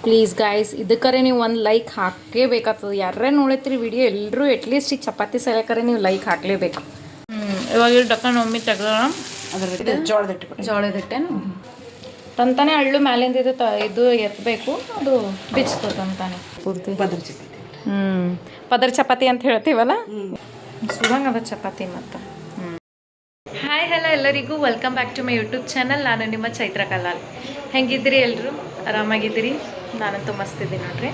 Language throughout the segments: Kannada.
ಪ್ಲೀಸ್ ಗಾಯ್ಸ್ ಇದಕ್ಕರೆ ನೀವು ಒಂದು ಲೈಕ್ ಹಾಕಲೇಬೇಕಾಗ್ತದೆ. ಯಾರೇ ನೋಡತ್ತೀರಿ ವಿಡಿಯೋ ಎಲ್ಲರೂ ಅಟ್ಲೀಸ್ಟ್ ಈ ಚಪಾತಿ ಸಲಕರೆ ನೀವು ಲೈಕ್ ಹಾಕಲೇಬೇಕು. ಇವಾಗ ಡಕ್ಕನ್ ಒಮ್ಮೆ ತೆಗೆದ ಅದರ ಜೋಳದ ಹಿಟ್ಟೇನು ತಂತಾನೆ ಹಳ್ಳು ಮ್ಯಾಲಿಂದ ಇದು ಎತ್ತಬೇಕು, ಅದು ಬಿಚ್ಚತದೆ ತಂತಾನೆ ಪೂರ್ತಿ. ಪದರ್ ಚಪಾತಿ ಅಂತ ಹೇಳ್ತೀವಲ್ಲ, ಸುರಂಗ ಅದ ಚಪಾತಿ. ಮತ್ತು ಹಾಯ್ ಹಲೋ ಎಲ್ಲರಿಗೂ welcome back to my YouTube channel. ನಾನು ನಿಮ್ಮ ಚೈತ್ರ ಕಲಾಲ್. ಹೆಂಗಿದ್ದೀರಿ ಎಲ್ಲರೂ? ಆರಾಮಾಗಿದ್ದೀರಿ? ನಾನಂತೂ ಮಸ್ತಿದ್ದೀನಿ ನೋಡ್ರಿ.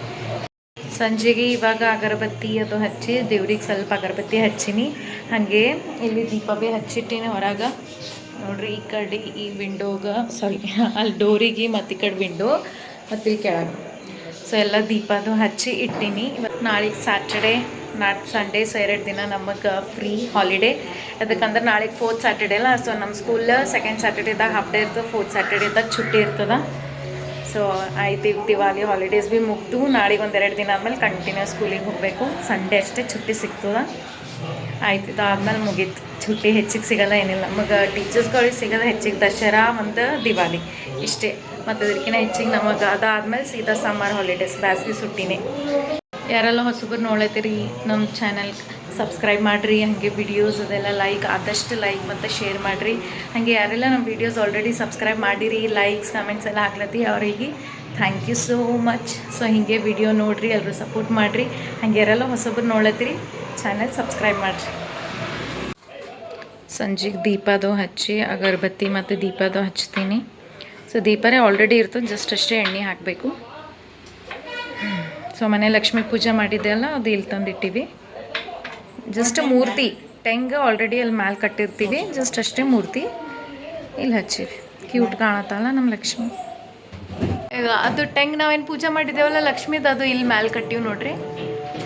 ಸಂಜೆಗೆ ಇವಾಗ ಅಗರಬತ್ತಿ ಅದು ಹಚ್ಚಿ ದೇವ್ರಿಗೆ ಸ್ವಲ್ಪ ಅಗರಬತ್ತಿ ಹಚ್ಚೀನಿ. ಹಾಗೆ ಇಲ್ಲಿ ದೀಪ ಭೀ ಹಚ್ಚಿಟ್ಟಿನಿ ಹೊರಗೆ ನೋಡ್ರಿ. ಈ ಕಡೆ ಈ ವಿಂಡೋಗೆ ಅಲ್ಲಿ ಡೋರಿಗೆ ಮತ್ತು ಈ ಕಡೆ ವಿಂಡೋ ಮತ್ತು ಇಲ್ಲಿ ಕೆಳಗೆ ಸೊ ಎಲ್ಲ ದೀಪದು ಹಚ್ಚಿ ಇಟ್ಟೀನಿ. ಇವತ್ತು ನಾಳೆಗೆ ಸ್ಯಾಟರ್ಡೇ, ನಾಳೆ ಸಂಡೇ, ಸೊ 2 ದಿನ ನಮಗೆ ಫ್ರೀ ಹಾಲಿಡೇ. ಅದಕ್ಕಂದ್ರೆ ನಾಳೆಗೆ 4th ಸ್ಯಾಟರ್ಡೇ ಅಲ್ಲ. ಸೊ ನಮ್ಮ ಸ್ಕೂಲ್ 2nd ಸ್ಯಾಟರ್ಡೇದಾಗ ಹಾಫ್ ಡೇ ಇರ್ತದೆ, 4th ಸ್ಯಾಟರ್ಡೇದಾಗ छुट्टी ಇರ್ತದೆ. ಸೊ ಆಯ್ತು, ಈಗ ದಿವಾಲಿ ಹಾಲಿಡೇಸ್ ಭೀ ಮುಗ್ದು ನಾಳೆಗೆ 1-2 ದಿನ ಆದಮೇಲೆ ಕಂಟಿನ್ಯೂ ಸ್ಕೂಲಿಗೆ ಹೋಗಬೇಕು. ಸಂಡೇ ಅಷ್ಟೇ छुट्टी ಸಿಗ್ತದೆ. ಆಯ್ತು, ಇದಾದ್ಮೇಲೆ ಮುಗೀತು. छुट्टी ಹೆಚ್ಚಿಗೆ ಸಿಗೋಲ್ಲ, ಏನಿಲ್ಲ ನಮಗೆ ಟೀಚರ್ಸ್ಗಳಿಗೆ ಸಿಗೋದು ಹೆಚ್ಚಿಗೆ ದಸರಾ ಮತ್ತು ದಿವಾಲಿ ಇಷ್ಟೇ. ಮತ್ತು ಅದಕ್ಕಿಂತ ಹೆಚ್ಚಿಗೆ ನಮಗೆ ಅದಾದ್ಮೇಲೆ ಸೀದಾ ಸಮ್ಮರ್ ಹಾಲಿಡೇಸ್, ಬ್ಯಾಸ್ಗೆ ಸುಟ್ಟಿನೇ. ಯಾರೆಲ್ಲ ಹೊಸಬ್ರು ನೋಡ್ಲತ್ತೀರಿ ನಮ್ಮ ಚಾನಲ್ ಸಬ್ಸ್ಕ್ರೈಬ್ ಮಾಡಿರಿ. ಹಾಗೆ ವಿಡಿಯೋಸ್ ಅದೆಲ್ಲ ಆದಷ್ಟು ಲೈಕ್ ಮತ್ತು ಶೇರ್ ಮಾಡಿರಿ. ಹಾಗೆ ಯಾರೆಲ್ಲ ನಮ್ಮ ವೀಡಿಯೋಸ್ ಆಲ್ರೆಡಿ ಸಬ್ಸ್ಕ್ರೈಬ್ ಮಾಡಿರಿ, ಲೈಕ್ಸ್ ಕಮೆಂಟ್ಸ್ ಎಲ್ಲ ಹಾಕ್ಲತ್ತಿ, ಅವರಿಗೆ thank you so much. So ಹೀಗೆ ವಿಡಿಯೋ ನೋಡಿರಿ, ಎಲ್ಲರೂ ಸಪೋರ್ಟ್ ಮಾಡಿರಿ. ಹಾಗೆ ಯಾರೆಲ್ಲ ಹೊಸಬ್ರು ನೋಡ್ಲತ್ತೀರಿ ಚಾನಲ್ ಸಬ್ಸ್ಕ್ರೈಬ್ ಮಾಡಿರಿ. ಸಂಜೆಗೆ ದೀಪದು ಹಚ್ಚಿ ಅಗರಬತ್ತಿ ಮತ್ತು ದೀಪದು ಹಚ್ತೀನಿ. ಸೊ ದೀಪನೇ ಆಲ್ರೆಡಿ ಇರ್ತದೆ, ಜಸ್ಟ್ ಅಷ್ಟೇ ಎಣ್ಣೆ ಹಾಕಬೇಕು. ಸೊ ಮನೆ ಲಕ್ಷ್ಮೀ ಪೂಜೆ ಮಾಡಿದ್ದೆ ಅಲ್ಲ, ಅದು ಇಲ್ಲಿ ತಂದಿಟ್ಟಿವಿ. ಜಸ್ಟ್ ಮೂರ್ತಿ ಟೆಂಗ್ ಆಲ್ರೆಡಿ ಅಲ್ಲಿ ಮ್ಯಾಲೆ ಕಟ್ಟಿರ್ತೀವಿ, ಜಸ್ಟ್ ಅಷ್ಟೇ ಮೂರ್ತಿ ಇಲ್ಲಿ ಹಚ್ಚಿವಿ. ಕ್ಯೂಟ್ ಕಾಣತ್ತಲ್ಲ ನಮ್ಮ ಲಕ್ಷ್ಮಿ. ಈಗ ಅದು ಟೆಂಗ್ ನಾವೇನು ಪೂಜೆ ಮಾಡಿದ್ದೇವಲ್ಲ ಲಕ್ಷ್ಮೀದು, ಅದು ಇಲ್ಲಿ ಮ್ಯಾಲೆ ಕಟ್ಟಿವಿ ನೋಡ್ರಿ.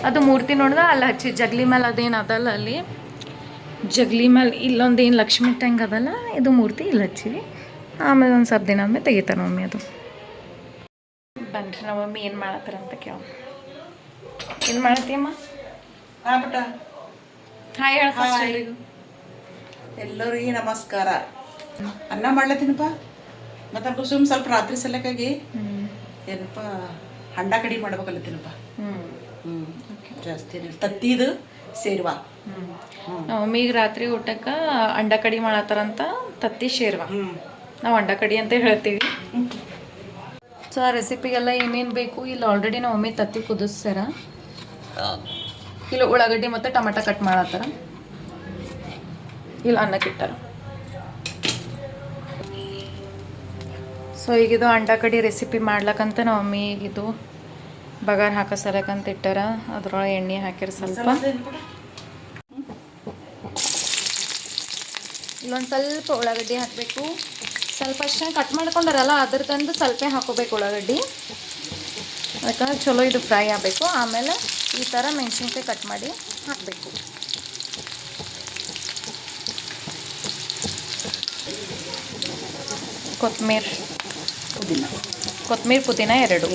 ಅದು ಮೂರ್ತಿ ನೋಡ್ದೆ ಅಲ್ಲಿ ಹಚ್ಚಿ ಜಗ್ಲಿ ಮೇಲೆ ಅದೇನು ಅದಲ್ಲ, ಅಲ್ಲಿ ಜಗ್ಲಿ ಮೇಲೆ ಇಲ್ಲೊಂದು ಏನು ಲಕ್ಷ್ಮಿ ಟೆಂಗ್ ಅದಲ್ಲ, ಇದು ಮೂರ್ತಿ ಇಲ್ಲಿ ಹಚ್ಚಿವಿ. ಆಮೇಲೆ ಒಂದು ಸ್ವಲ್ಪ ದಿನ ಆದ್ಮೇಲೆ ತೆಗಿತಾರೆ ಮಮ್ಮಿ ಅದು. ಬನ್ರಿ ನಮ್ಮ ಮಮ್ಮಿ ಏನು ಮಾಡತ್ತಾರ ಅಂತ ಕೇಳ. ಏನು ಮಾಡತ್ತೀಯಮ್ಮ? ಹಾಂ ಪುಟ್ಟ, ಹಾಯ್ ಹೇಳ ಫಸ್ಟ್ ಎಲ್ರಿಗೂ. ಎಲ್ಲರಿಗೆ ನಮಸ್ಕಾರ. ಅನ್ನ ಮಾಡ್ಲತ್ತೀನಪ್ಪ. ಮತ್ತು ಕುಸುಮ್ ಸ್ವಲ್ಪ ರಾತ್ರಿ ಸಲಕ್ಕಾಗಿ ಏನಪ್ಪ ಹಂಡ ಕಡಿ ಮಾಡ್ಬೇಕಲ್ಲತ್ತೀನಪ್ಪ. ಜಾಸ್ತಿ ತತ್ತಿದು ಸೇರ್ವಾ. ಮಮ್ಮಿಗೆ ರಾತ್ರಿ ಊಟಕ್ಕೆ ಅಂಡ ಕಡಿ ಮಾಡತ್ತಾರಂತ, ತತ್ತಿ ಶೇರ್ವಾ. ನಾವು ಅಂಡ ಕಡಿ ಅಂತ ಹೇಳ್ತೀವಿ. ಸೊ ಆ ರೆಸಿಪಿಗೆಲ್ಲ ಏನೇನು ಬೇಕು ಇಲ್ಲಿ ಆಲ್ರೆಡಿ ನಾವು ಮಮ್ಮಿ ತತ್ತಿ ಕುದಿಸ್ತಾರ. ಇಲ್ಲಿ ಉಳ್ಳಾಗಡ್ಡಿ ಮತ್ತು ಟೊಮೆಟೊ ಕಟ್ ಮಾಡತ್ತಾರ, ಇಲ್ಲಿ ಅನ್ನಕ್ಕೆ ಇಟ್ಟಾರ. ಸೊ ಈಗಿದು ಅಂಡ ಕಡಿ ರೆಸಿಪಿ ಮಾಡ್ಲಕ್ಕಂತ ನಾವು ಮಮ್ಮಿ ಈಗಿದು ಬಗಾರ್ ಹಾಕೋ ಸಲಕ್ಕಂತ ಇಟ್ಟಾರ. ಅದ್ರೊಳಗೆ ಎಣ್ಣೆ ಹಾಕಿರ ಸ್ವಲ್ಪ. ಇಲ್ಲೊಂದು ಸ್ವಲ್ಪ ಉಳ್ಳಾಗಡ್ಡಿ ಹಾಕಬೇಕು. ಸ್ವಲ್ಪ ಅಷ್ಟೇ ಕಟ್ ಮಾಡ್ಕೊಂಡಾರಲ್ಲ ಅದ್ರದ್ದು ಸ್ವಲ್ಪ ಹಾಕೋಬೇಕು ಉಳ್ಳಾಗಡ್ಡಿ, ಯಾಕಂದ್ರೆ ಚಲೋ ಇದು ಫ್ರೈ ಆಗಬೇಕು. ಆಮೇಲೆ ಈ ಥರ ಮೆಣಸಿನ್ಕಾಯಿ ಕಟ್ ಮಾಡಿ ಹಾಕಬೇಕು. ಕೊತ್ತಂಬರಿ ಪುದೀನ ಎರಡು.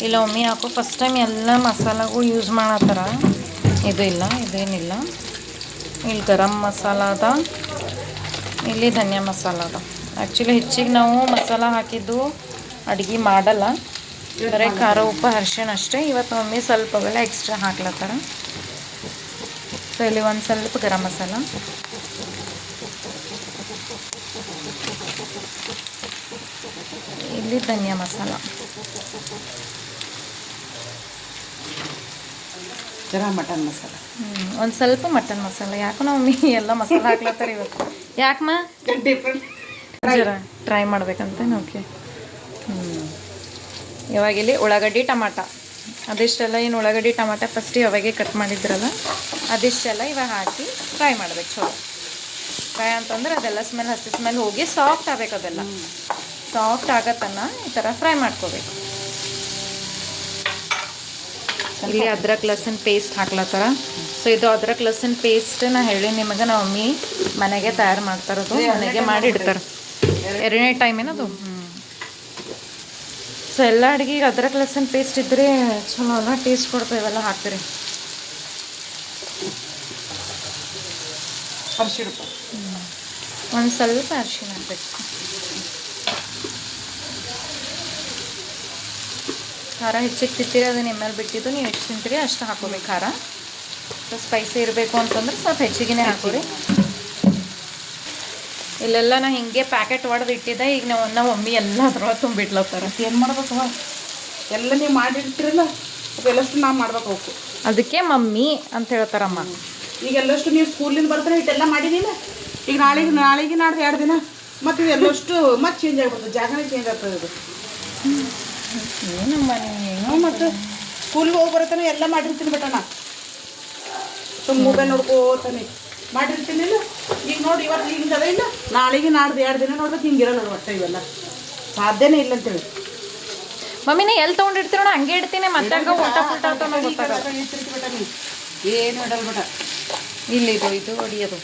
ಇಲ್ಲ ಒಮ್ಮೆ ಹಾಕೋ ಫಸ್ಟ್ ಟೈಮ್ ಎಲ್ಲ ಮಸಾಲೆಗಳು ಯೂಸ್ ಮಾಡತ್ತಾರ. ಇದು ಇಲ್ಲ, ಇದೇನಿಲ್ಲ. ಇಲ್ಲಿ ಗರಂ ಮಸಾಲ ಅದ, ಇಲ್ಲಿ ಧನಿಯಾ ಮಸಾಲ ಅದ. ಆ್ಯಕ್ಚುಲಿ ಹೆಚ್ಚಿಗೆ ನಾವು ಮಸಾಲ ಹಾಕಿದ್ದು ಅಡುಗೆ ಮಾಡಲ್ಲ, ಬರೀ ಖಾರ ಉಪ್ಪು ಅರಿಶಿಣ ಅಷ್ಟೇ. ಇವತ್ತು ಮಮ್ಮಿ ಸ್ವಲ್ಪ ಅವೆಲ್ಲ ಎಕ್ಸ್ಟ್ರಾ ಹಾಕ್ಲತ್ತಾರ. ಸೊ ಇಲ್ಲಿ ಒಂದು ಸ್ವಲ್ಪ ಗರಂ ಮಸಾಲ, ಇಲ್ಲಿ ಧನಿಯಾ ಮಸಾಲ, ಮಟನ್ ಮಸಾಲ, ಒಂದು ಸ್ವಲ್ಪ ಮಟನ್ ಮಸಾಲ. ಯಾಕೋ ನಾವು ಮಮ್ಮಿ ಎಲ್ಲ ಮಸಾಲ ಹಾಕ್ಲತ್ತಾರೆ ಇವತ್ತು. ಯಾಕಮ್ಮ? ಜರ ಟ್ರೈ ಮಾಡ್ಬೇಕಂತ. ಓಕೆ. ಇವಾಗ ಇಲ್ಲಿ ಉಳ್ಳಾಗಡ್ಡಿ ಟಮಾಟ ಅದಿಷ್ಟೆಲ್ಲ, ಏನು ಉಳ್ಳಾಗಡ್ಡಿ ಟಮಾಟ ಫಸ್ಟ್ ಇವಾಗೆ ಕಟ್ ಮಾಡಿದ್ರಲ್ಲ ಅದಿಷ್ಟೆಲ್ಲ ಇವಾಗ ಹಾಕಿ ಫ್ರೈ ಮಾಡ್ಬೇಕು. ಚಲೋ ಫ್ರೈ ಅಂತಂದ್ರೆ ಅದೆಲ್ಲ ಸ್ಮೆಲ್, ಹಸಿ ಸ್ಮೆಲ್ ಹೋಗಿ ಸಾಫ್ಟ್ ಆಗ್ಬೇಕು. ಅದೆಲ್ಲ ಸಾಫ್ಟ್ ಆಗತ್ತನ್ನ ಈ ಥರ ಫ್ರೈ ಮಾಡ್ಕೋಬೇಕು. ಇಲ್ಲಿ ಅದ್ರಕ್ ಲಸನ್ ಪೇಸ್ಟ್ ಹಾಕ್ಲತ್ತಾರ. ಸೊ ಇದು ಅದ್ರಕ್ ಲಸನ್ ಪೇಸ್ಟ್ ನಾ ಹೇಳಿ ನಿಮಗೆ, ನಾವು ಮಮ್ಮಿ ಮನೆಗೆ ತಯಾರು ಮಾಡ್ತಾರದು, ಮನೆಗೆ ಮಾಡಿ ಇಡ್ತಾರೆ. 2ನೇ ಟೈಮ್ ಏನದು. ಸೊ ಎಲ್ಲ ಅಡುಗೆಗೆ ಅದ್ರಕ್ ಲಸನ್ ಪೇಸ್ಟ್ ಇದ್ದರೆ ಚಲೋ ಅಲ್ಲ, ಟೇಸ್ಟ್ ಕೊಡ್ತಾ ಇವೆಲ್ಲ ಹಾಕ್ತೀರಿ. ಅರ್ಶಿಣ ಒಂದು ಸ್ವಲ್ಪ ಅರಿಶಿನ ಹಾಕ್ಬೇಕು. ಖಾರ ಹೆಚ್ಚಿಗೆ ತಿಂತೀರಿ ಅದು ನಿಮ್ಮ ಮೇಲೆ ಬಿಟ್ಟಿದ್ದು, ನೀವು ಎಷ್ಟು ತಿಂತೀರಿ ಅಷ್ಟು ಹಾಕೋಬೇಕು. ಖಾರ ಸ್ಪೈಸಿ ಇರಬೇಕು ಅಂತಂದ್ರೆ ಸ್ವಲ್ಪ ಹೆಚ್ಚಿಗೆ ಹಾಕೋರಿ. ಇಲ್ಲೆಲ್ಲ ನಾ ಹಿಂಗೆ ಪ್ಯಾಕೆಟ್ ಹೊಡೆದು ಇಟ್ಟಿದ್ದೆ. ಈಗ ನಾವು ಮಮ್ಮಿ ಎಲ್ಲ ಅದ್ರೊಳಗೆ ತುಂಬಿಟ್ಲತ್ತಾರ. ಏನು ಮಾಡ್ಬೇಕವ, ಎಲ್ಲ ನೀವು ಮಾಡಿರ್ತೀರಲ್ಲ ಎಲ್ಲಷ್ಟು ನಾವು ಮಾಡ್ಬೇಕು ಅವಕ್ಕೆ. ಅದಕ್ಕೆ ಮಮ್ಮಿ ಅಂತ ಹೇಳ್ತಾರಮ್ಮ. ಈಗ ಎಲ್ಲಷ್ಟು ನೀವು ಸ್ಕೂಲಿಂದ ಬರ್ತಾರೆ ಇಟ್ಟೆಲ್ಲ ಮಾಡಿದಿಲ್ಲ, ಈಗ ನಾಳೆಗೆ ನಾಡ್ದು 2 ದಿನ ಮತ್ತು ಎಲ್ಲಷ್ಟು ಮತ್ತೆ ಚೇಂಜ್ ಆಗ್ಬಿಡ್ತದೆ, ಜಾಗನೇ ಚೇಂಜ್ ಆಗ್ತದೆ ಇದು. ಏನಮ್ಮ ನೀವು ಮತ್ತು ಸ್ಕೂಲ್ಗೆ ಹೋಗಿ ಬರತ್ತಾನೆ ಎಲ್ಲ ಮಾಡಿರ್ತೀನಿ ಬಟ್ಟಣ್ಣ, ಸುಮ್ಮ ಮೊಬೈಲ್ ನೋಡ್ಕೋತಾನೆ ಮಾಡಿರ್ತೀನಿಲ್ಲ. ಈಗ ನೋಡಿ ಇವತ್ತು ಈಗ ಅದ ಇಲ್ಲ, ನಾಳೆಗೆ ನಾಡ್ದು 2 ದಿನ ನೋಡ್ಬೇಕು ಹಿಂಗಿರಲ್ಲ ನೋಡಿ. ಒಟ್ಟು ಇವೆಲ್ಲ ಸಾಧ್ಯನೇ ಇಲ್ಲ ಅಂತೇಳಿ ಮಮ್ಮಿನ ಎಲ್ಲಿ ತೊಗೊಂಡಿರ್ತೀರೋಣ ಹಂಗೆ ಇಡ್ತೀನಿ. ಮತ್ತೆ ಊಟ ಏನು ಇಡಲ್ ಬಟ. ಇಲ್ಲಿ ಇದು ಒಡಿಯೋದು,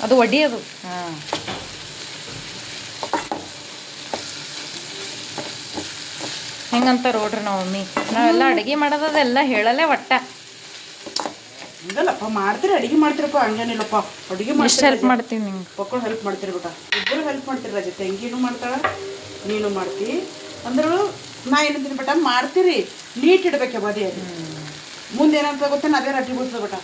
ಅದು ಒಡಿಯೋದು. ಹಾಂ ಹೆಂಗಂತ ನೋಡ್ರಿ ನಾವು ಮಮ್ಮಿ, ನಾವೆಲ್ಲ ಅಡುಗೆ ಮಾಡೋದೆಲ್ಲ ಹೇಳಲ್ಲೇ ಒಟ್ಟ. ಹಂಗಲ್ಲಪ್ಪ, ಮಾಡ್ತೀರಿ ಅಡುಗೆ ಮಾಡ್ತೀರಪ್ಪ, ಹಂಗೇನಿಲ್ಲಪ್ಪ. ಅಡುಗೆ ಎಷ್ಟು ಹೆಲ್ಪ್ ಮಾಡ್ತೀನಿ ನಿಂಗೆ, ಮಕ್ಕಳು ಹೆಲ್ಪ್ ಮಾಡ್ತೀರಿ ಬಟ, ಇಬ್ಬರು ಹೆಲ್ಪ್ ಮಾಡ್ತೀರಿ. ರಜೆ ತಂಗಿನೂ ಮಾಡ್ತಾಳೆ, ನೀನು ಮಾಡ್ತಿ ಅಂದ್ರು. ನಾ ಏನಂತೀನಿ ಬಟ, ಮಾಡ್ತೀರಿ ನೀಟ್ ಇಡ್ಬೇಕೆ ಬದಿ. ಅದು ಮುಂದೆ ಏನಂತ ಗೊತ್ತೇನು, ಅದೇ ರಟ್ಟಿ ಬೀಳ್ತದೆ ಬಟ.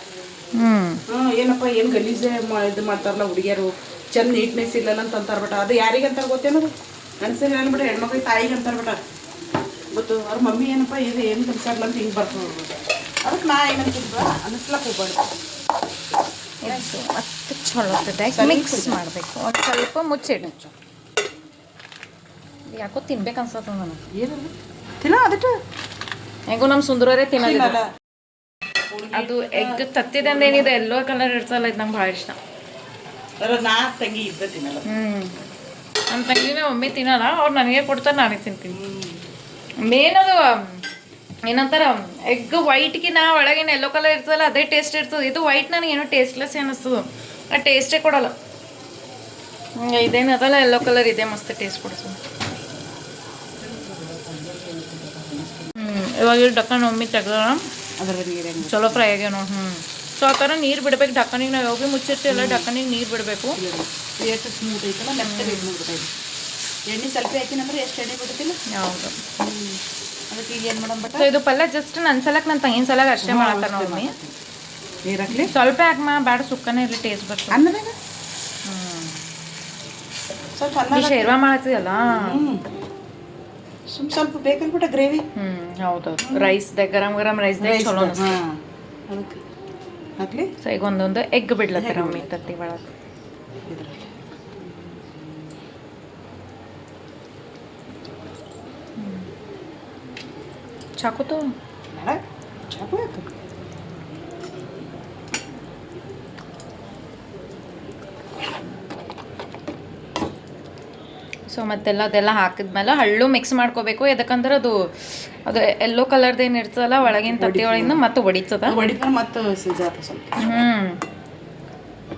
ಏನಪ್ಪ ಏನು ಗಲೀಜೆ ಇದು ಮಾಡ್ತಾರಲ್ಲ ಹುಡುಗಿಯರು, ಚಂದ ನೀಟ್ನೆಸ್ ಇಲ್ಲಲ್ಲ ಅಂತ ಅಂತಾರೆ ಬಟ. ಅದು ಯಾರಿಗೆ ಅಂತಾರೆ ಗೊತ್ತೇನದು, ಅನ್ಸರಿ ಅನ್ಬಿಟ್ರೆ ಹೆಣ್ಮಕ್ಳಿಗೆ ತಾಯಿಗೆ ಅಂತಾರೆ ಬಟ. ಗೊತ್ತು ಅವ್ರ ಮಮ್ಮಿ ಏನಪ್ಪ ಇದು ಏನು ಕಲ್ಸಾರಲ್ಲ ಅಂತ ಹಿಂಗೆ ಬರ್ತದೆ. ಅದಕ್ಕೆ ನಾ ಏನಂತಿದ್ವ ಅನ್ನಿಸ್ಲಕ್ಕೆ ಹೋಗ್ಬಾರ್ದು. ಮತ್ತೆ ಚಲೋ ಮಿಕ್ಸ್ ಮಾಡಬೇಕು. ಒಂದು ಸ್ವಲ್ಪ ಮುಚ್ಚಿಡು. ಯಾಕೋ ತಿನ್ಬೇಕು ಅನ್ಸತ್ತ ನನಗೆ. ಏನಲ್ಲ ತಿನ್ನ ಅದಕ್ಕೆ ಹೆಂಗೋ ನಮ್ಮ ಸುಂದರವರೇ ತಿನ್ನಲ್ಲ. ಅದು ಎಗ್ ತತ್ತಿದೆ ಅಂದೇನಿದೆ ಎಲ್ಲೋ ಕಲರ್ ಇರ್ತಲ್ಲ, ಇದು ನಂಗೆ ಭಾಳ ಇಷ್ಟ. ನಾ ತಂಗಿ ಇದ್ದ ತಿನ್ನಲ್ಲ. ನನ್ನ ತಂಗಿನೇ ಒಮ್ಮೆ ತಿನ್ನಲ್ಲ, ಅವ್ರು ನನಗೆ ಕೊಡ್ತಾರೆ, ನಾನೇ ತಿಂತೀನಿ. ಮೇನ್ ಅದು ಏನಂತಾರ, ಎಗ್ ವೈಟ್ಗಿನ ಒಳಗಿನ ಎಲ್ಲೋ ಕಲರ್ ಇರ್ತದಲ್ಲ ಅದೇ ಟೇಸ್ಟ್ ಇರ್ತದೆ. ಇದು ವೈಟ್ ನನಗೆ ಏನೋ ಟೇಸ್ಟ್ಲೆಸ್ ಅನ್ನಿಸ್ತದೆ, ಆ ಟೇಸ್ಟೇ ಕೊಡಲ್ಲ. ಇದೇನು ಅದಲ್ಲ ಎಲ್ಲೋ ಕಲರ್ ಇದೆ ಮಸ್ತ್ ಟೇಸ್ಟ್ ಕೊಡ್ತದೆ. ಇವಾಗ ಇಲ್ಲಿ ಡಕ್ಕನ್ ಒಮ್ಮೆ ತೆಗ್ದ ಅದರ ನೀರು ಚಲೋ ಫ್ರೈ ಆಗ್ಯಾವ ನೋಡಿ. ಸೊ ಆ ಥರ ನೀರು ಬಿಡ್ಬೇಕು ಡಕ್ಕನಿಗೆ. ನಾವು ಯಾವಾಗ ಮುಚ್ಚಿರ್ತೀವಲ್ಲ ಡಕ್ಕನಿಗೆ ನೀರು ಬಿಡಬೇಕು. ಎಷ್ಟು ಸ್ಮೂತ್ ಐತಲ್ಲ, ಮೆತ್ತಗೆ ಬಿಡ್ಬಿಟ್ಟೈತಿ. ಎಣ್ಣೆ ಸ್ವಲ್ಪ ಹಾಕಿನಂದ್ರೆ ಎಷ್ಟು ಎಣ್ಣೆ ಬಿಡ್ತಿಲ್ಲ. ಯಾವುದು ಅದಕ್ಕೆ ಈಗ ಏನು ಮಾಡೋಣ ಬಟ್, ಸೊ ಇದು ಪಲ್ಯ ಜಸ್ಟ್ ನನ್ನ ಸಲಕ್ಕೆ ನನ್ನ ತಂಗಿನ ಸಲಕ್ಕೆ ಅಷ್ಟೇ ಮಾಡ್ತಾರೆ ನೋಡಿ. ನೀರು ಹಾಕ್ಲಿ ಸ್ವಲ್ಪ ಹಾಕಮ್ಮ, ಬೇಡ ಸುಕ್ಕನೇ ಇರಲಿ, ಟೇಸ್ಟ್ ಬರ್ತದೆ. ಅನ್ನದಾಗ ಸ್ವಲ್ಪ ಅನ್ನ ಶೇರ್ವಾ ಮಾಡ್ತಿದಲ್ಲ, ಸ್ವಲ್ಪ ಬೇಕನ್ಬಿಟ್ಟ ಗ್ರೇವಿ. ಹೌದೌದು. ರೈಸ್ದಾಗ ಗರಂ ರೈಸ್ದಾಗ ಚಲೋ ಅನಿಸ್ತದೆ. ಅದಕ್ಕೆ ಹಾಕ್ಲಿ. ಸೊ ಈಗ ಒಂದೊಂದು ಎಗ್ ಬಿಡ್ಲತ್ತಾರ ಒಮ್ಮೆ ತತ್ತಿ ಒಳಗೆ. ಚಾಕುತು ಚಾಕು ಹಾಕು. ಸೊ ಮತ್ತೆಲ್ಲ ಅದೆಲ್ಲ ಹಾಕಿದ್ಮೇಲೆ ಹಳ್ಳು ಮಿಕ್ಸ್ ಮಾಡ್ಕೋಬೇಕು. ಯಾಕಂದ್ರೆ ಅದು ಎಲ್ಲೋ ಕಲರ್ದು ಏನು ಇರ್ತದಲ್ಲ ಒಳಗಿನ ತತ್ತಿ ಒಳಗಿಂದ ಮತ್ತೆ ಹೊಡಿತದ. ಮತ್ತು ಸ್ವಲ್ಪ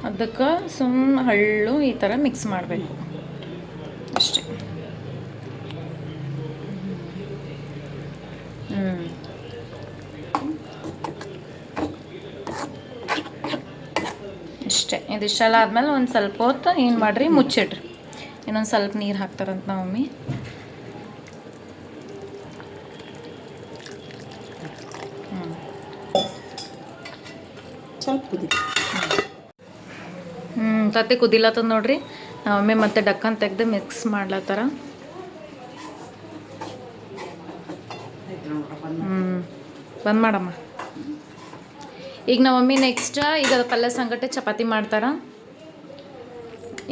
ಅದಕ್ಕೆ ಸುಮ್ಮನೆ ಹಳ್ಳು ಈ ಥರ ಮಿಕ್ಸ್ ಮಾಡಬೇಕು ಅಷ್ಟೇ. ಇಷ್ಟೇ. ಇದಿಷ್ಟೆಲ್ಲ ಆದಮೇಲೆ ಒಂದು ಸ್ವಲ್ಪ ಹೊತ್ತು ಏನು ಮಾಡಿರಿ, ಮುಚ್ಚಿಡ್ರಿ. ಇನ್ನೊಂದು ಸ್ವಲ್ಪ ನೀರು ಹಾಕ್ತಾರಂತ ನಮ್ಮ ಮಮ್ಮಿ. ಸ್ವಲ್ಪ ಕುದಿ. ತತ್ತಿ ಕುದಿಲತ್ತದ ನೋಡ್ರಿ. ನಮ್ಮ ಮಮ್ಮಿ ಮತ್ತೆ ಡಕ್ಕನ್ ತೆಗೆದು ಮಿಕ್ಸ್ ಮಾಡ್ಲತ್ತಾರ. ಬಂದ್ ಮಾಡಮ್ಮ. ಈಗ ನಮ್ಮ ಮಮ್ಮಿ ನೆಕ್ಸ್ಟ್ ಈಗ ಅದು ಪಲ್ಯ ಸಂಗಟ ಚಪಾತಿ ಮಾಡ್ತಾರ.